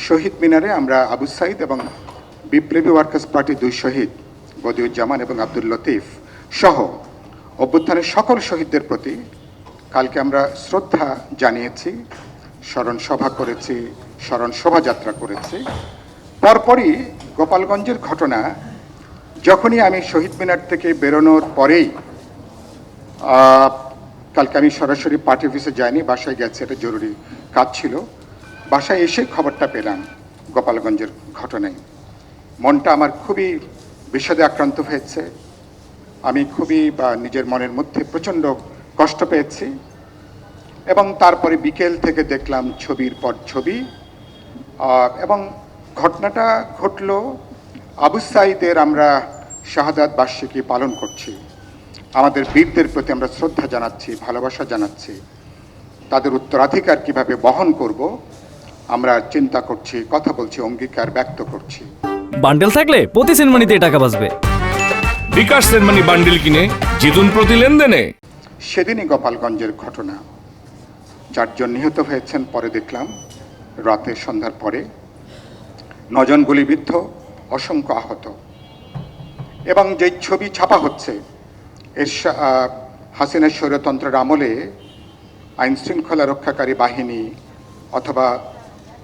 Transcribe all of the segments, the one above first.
শহীদ মিনারে আমরা আবু সাইদ এবং বিপ্লবী ওয়ার্কার্স পার্টি দুই শহীদ বদিউজ্জামান এবং আব্দুল লতিফ সহ অভ্যুত্থানের সকল শহীদদের প্রতি কালকে আমরা শ্রদ্ধা জানিয়েছি, স্মরণ সভা করেছি, স্মরণ শোভাযাত্রা করেছি। পরপরই গোপালগঞ্জের ঘটনা, যখনই আমি শহীদ মিনার থেকে বেরোনোর পরেই কালকে আমি সরাসরি পার্টি অফিসে যাইনি, বাসায় গেছি, এটা জরুরি কাজ ছিল। বাসায় এসে খবরটা পেলাম গোপালগঞ্জের ঘটনায়। মনটা আমার খুবই বিষাদে আক্রান্ত হয়েছে। আমি খুবই নিজের মনের মধ্যে প্রচণ্ড কষ্ট পেয়েছি। এবং তারপরে বিকেল থেকে দেখলাম ছবির পর ছবি, এবং ঘটনাটা ঘটল আবু সাইদের আমরা শাহাদাত বার্ষিকী পালন করছি। আমাদের বীরদের প্রতি আমরা শ্রদ্ধা জানাচ্ছি, ভালোবাসা জানাচ্ছি। তাদের উত্তরাধিকার কিভাবে বহন করব আমরা চিন্তা করছি, কথা বলছি, অঙ্গীকার ব্যক্ত করছি। বান্ডেল থাকলে প্রতি সেনমানিতে টাকা বাঁচবে। বিকাশ সেনমানি বান্ডেল কিনে জিতুন প্রতি লেনদেনে। সেদিনই গোপালগঞ্জের ঘটনা, 4 জন নিহত হয়েছেন। পরে দেখলাম রাতে সন্ধ্যার পরে 9 জন গুলিবিদ্ধ, অসংখ্য আহত। এবং যে ছবি ছাপা হচ্ছে হাসিনার স্বৈরতন্ত্রের আমলে আইন শৃঙ্খলা রক্ষাকারী বাহিনী অথবা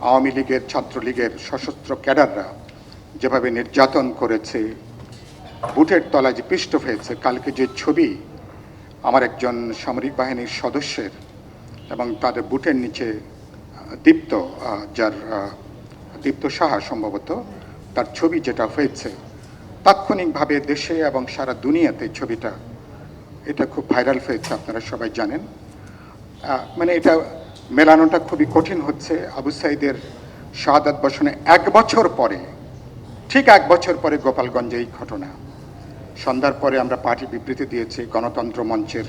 আওয়ামী লীগের, ছাত্রলীগের সশস্ত্র ক্যাডাররা যেভাবে নির্যাতন করেছে, বুটের তলায় যে পিষ্ট হয়েছে। কালকে যে ছবি আমার একজন সামরিক বাহিনীর সদস্যের এবং তাদের বুটের নিচে দীপ্ত, যার দীপ্ত সাহা সম্ভবত, তার ছবি যেটা হয়েছে, তাৎক্ষণিকভাবে দেশে এবং সারা দুনিয়াতে ছবিটা এটা খুব ভাইরাল হয়েছে, আপনারা সবাই জানেন। মানে এটা মেলানোটা খুবই কঠিন হচ্ছে। আবু সাইদের শাহাদাত বর্ষণে 1 বছর পরে, ঠিক 1 বছর পরে গোপালগঞ্জে এই ঘটনা। সন্ধ্যার পরে আমরা পার্টি বিবৃতি দিয়েছি, গণতন্ত্র মঞ্চের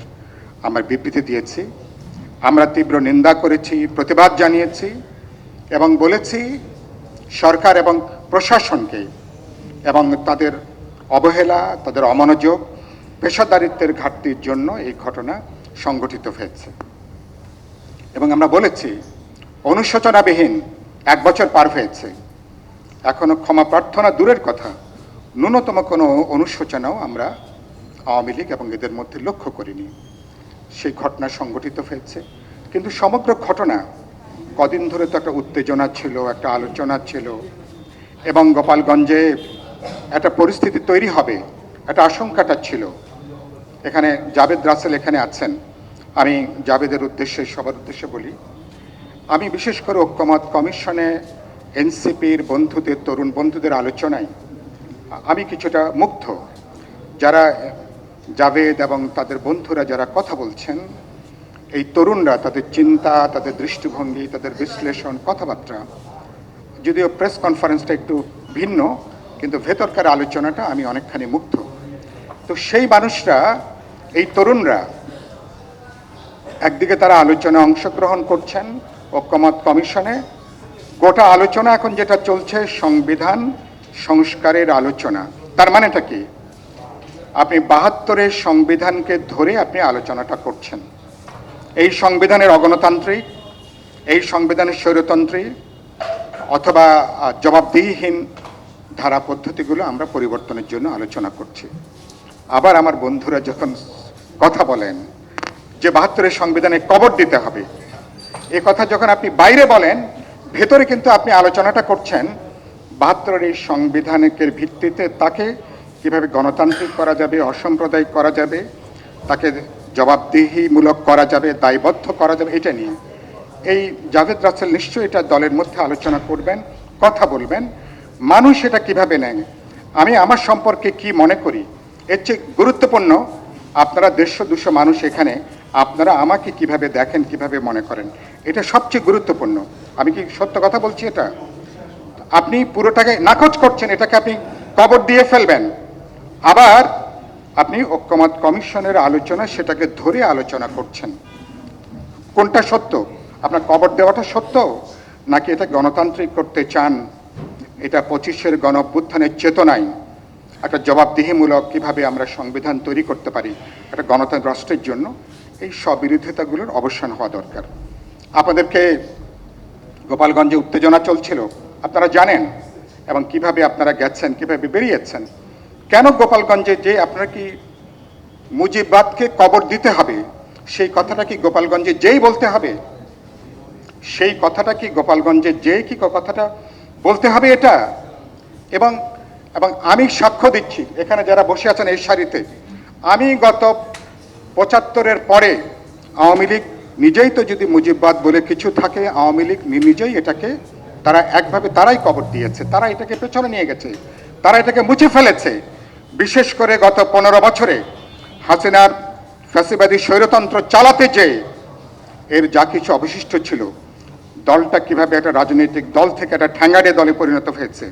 আমরা বিবৃতি দিয়েছি। আমরা তীব্র নিন্দা করেছি, প্রতিবাদ জানিয়েছি এবং বলেছি সরকার এবং প্রশাসনকে এবং তাদের অবহেলা, তাদের অমনোযোগ, পেশাদারিত্বের ঘাটতির জন্য এই ঘটনা সংঘটিত হয়েছে। এবং আমরা বলেছি অনুশোচনাবিহীন 1 বছর পার হয়েছে, এখনো ক্ষমা প্রার্থনা দূরের কথা, ন্যূনতম কোনো অনুশোচনাও আমরা আওয়ামী লীগ এবং এদের মধ্যে লক্ষ্য করিনি। সেই ঘটনা সংঘটিত হয়েছে। কিন্তু সমগ্র ঘটনা কদিন ধরে তো একটা উত্তেজনা ছিল, একটা আলোচনা ছিল এবং গোপালগঞ্জে একটা পরিস্থিতি তৈরি হবে একটা আশঙ্কাটা ছিল। এখানে জাভেদ রাসেল এখানে আছেন, আমি জাভেদের উদ্দেশ্যে, সবার উদ্দেশ্যে বলি, আমি বিশেষ করে ঐক্যমত কমিশনে এনসিপির বন্ধুদের, তরুণ বন্ধুদের আলোচনায় আমি কিছুটা মুগ্ধ। যারা জাভেদ এবং তাদের বন্ধুরা যারা কথা বলছেন, এই তরুণরা, তাদের চিন্তা, তাদের দৃষ্টিভঙ্গি, তাদের বিশ্লেষণ, কথাবার্তা, যদিও প্রেস কনফারেন্সটা একটু ভিন্ন, কিন্তু ভেতরকার আলোচনাটা আমি অনেকখানি মুগ্ধ। তো সেই মানুষরা, এই তরুণরা একদিকে তারা আলোচনায় অংশগ্রহণ করছেন ঐক্যমত কমিশনে। গোটা আলোচনা এখন যেটা চলছে সংবিধান সংস্কারের আলোচনা। তার মানেটা কি? আপনি 72-এর সংবিধানকে ধরে আপনি আলোচনাটা করছেন। এই সংবিধানের অগণতান্ত্রিক, এই সংবিধানের স্বৈরতন্ত্রী অথবা জবাবদিহিহীন ধারা পদ্ধতিগুলো আমরা পরিবর্তনের জন্য আলোচনা করছি। আবার আমার বন্ধুরা যখন কথা বলেন যে 72-এর সংবিধানে কবর দিতে হবে, এ কথা যখন আপনি বাইরে বলেন, ভেতরে কিন্তু আপনি আলোচনাটা করছেন 72-এর এই সংবিধানের ভিত্তিতে তাকে কিভাবে গণতান্ত্রিক করা যাবে, অসাম্প্রদায়িক করা যাবে, তাকে জবাবদিহিমূলক করা যাবে, দায়বদ্ধ করা যাবে, এটা নিয়ে এই জাভেদ রাসেল নিশ্চয়ই এটা দলের মধ্যে আলোচনা করবেন, কথা বলবেন। মানুষ এটা কিভাবে নেয়, আমি আমার সম্পর্কে কি মনে করি, এর চেয়ে গুরুত্বপূর্ণ আপনারা 150-200 মানুষ এখানে, আপনারা আমাকে কিভাবে দেখেন, কিভাবে মনে করেন, এটা সবচেয়ে গুরুত্বপূর্ণ। আমি কি সত্য কথা বলছি? এটা আপনি পুরোটাকে নাকচ করছেন, এটাকে আপনি কবর দিয়ে ফেলবেন। আবার আপনি ঐক্যমত কমিশনের আলোচনা, সেটাকে ধরে আলোচনা করছেন। কোনটা সত্য? আপনার কবর দেওয়াটা সত্য, নাকি এটা গণতান্ত্রিক করতে চান? এটা 25-এর গণ অভ্যুত্থানের চেতনায় একটা জবাবদিহিমূলক কিভাবে আমরা সংবিধান তৈরি করতে পারি একটা গণতন্ত্র রাষ্ট্রের জন্য, এই স্ববিরোধিতাগুলোর অবসান হওয়া দরকার। আপনাদেরকে গোপালগঞ্জে উত্তেজনা চলছিল, আপনারা জানেন, এবং কিভাবে আপনারা গেছেন, কিভাবে বেরিয়েছেন। কেন গোপালগঞ্জে যে আপনারা কি মুজিববাদকে কবর দিতে হবে, সেই কথাটা কি গোপালগঞ্জে যেই বলতে হবে? সেই কথাটা কি গোপালগঞ্জে যেই কি কথাটা বলতে হবে এটা? এবং এবং আমি সাক্ষ্য দিচ্ছি, এখানে যারা বসে আছেন এই সারিতে, আমি গত ৭৫-এর পরে আওয়ামী লীগ নিজেই তো যদি মুজিববাদ বলে কিছু থাকে, আওয়ামী লীগ নিজেই এটাকে তারা একভাবে তারাই কবর দিয়েছে, তারা এটাকে পেছনে নিয়ে গেছে, তারা এটাকে মুছে ফেলেছে। বিশেষ করে গত ১৫ বছরে হাসিনার ফ্যাসিবাদী স্বৈরতন্ত্র চালাতে যেয়ে এর যা কিছু অবশিষ্ট ছিল, দলটা কিভাবে একটা রাজনৈতিক দল থেকে একটা ঠ্যাঙ্গাড়ে দলে পরিণত হয়েছে,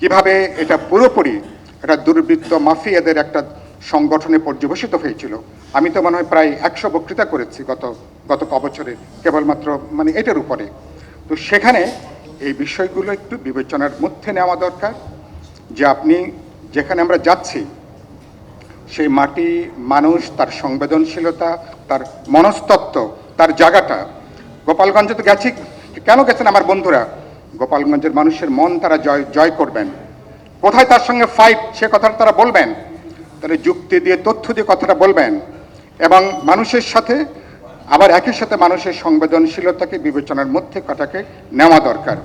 কিভাবে এটা পুরোপুরি একটা দুর্বৃত্ত মাফিয়াদের একটা সংগঠনে পর্যবসিত হয়েছিল। আমি তো মনে হয় প্রায় ১০০ বক্তৃতা করেছি গত কবছরে কেবলমাত্র মানে এটার উপরে। তো সেখানে এই বিষয়গুলো একটু বিবেচনার মধ্যে নেওয়া দরকার, যে আপনি যেখানে আমরা যাচ্ছি সেই মাটি, মানুষ, তার সংবেদনশীলতা, তার মনস্তত্ত্ব, তার জায়গাটা। গোপালগঞ্জে তো গেছি, কেন গেছেন আমার বন্ধুরা? গোপালগঞ্জের মানুষের মন তারা জয় করবেন। কোথায় তার সঙ্গে ফাইট, সে কথাটা তারা বলবেন, তাহলে যুক্তি দিয়ে, তথ্য দিয়ে কথাটা বলবেন, এবং মানুষের সাথে আবার একই সাথে মানুষের সংবেদনশীলতাকে বিবেচনার মধ্যে কথাকে নেওয়া দরকার।